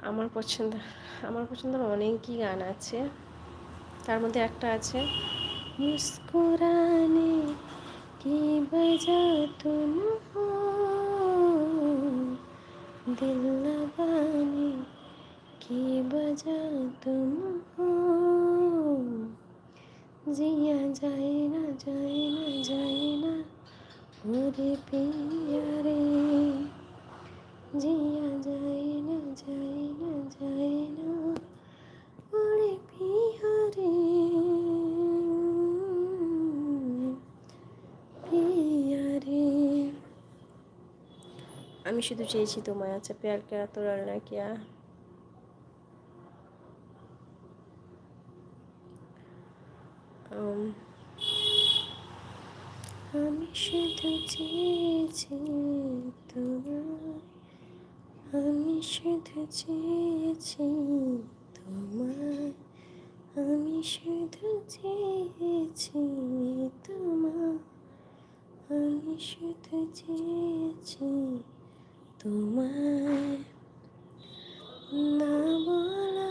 আমার পছন্দ আমার পছন্দের অনেকই গান আছে, তার মধ্যে একটা আছে মুস্কুরানে কি বজা তুম হো, দিল लगाने की वजह तुम हो, जिया जाए ना जाए ना जाए ना ওরে পিয়া রে, जिया जाए ना जाए ना जाए ना ওরে পিয়া রে, পিয়া রে। আমি শুধু চেয়েছি তোমায়, আচ্ছা প্যার কেরা তোরা না কিয়া। উম, আমি শুধু চেয়েছি তোমায়, আমি শুধু চেয়েছি তোমায়, আমি শুধু চেয়েছি তোমায়, আমি শুধু চেয়েছি তোমায়, না বলা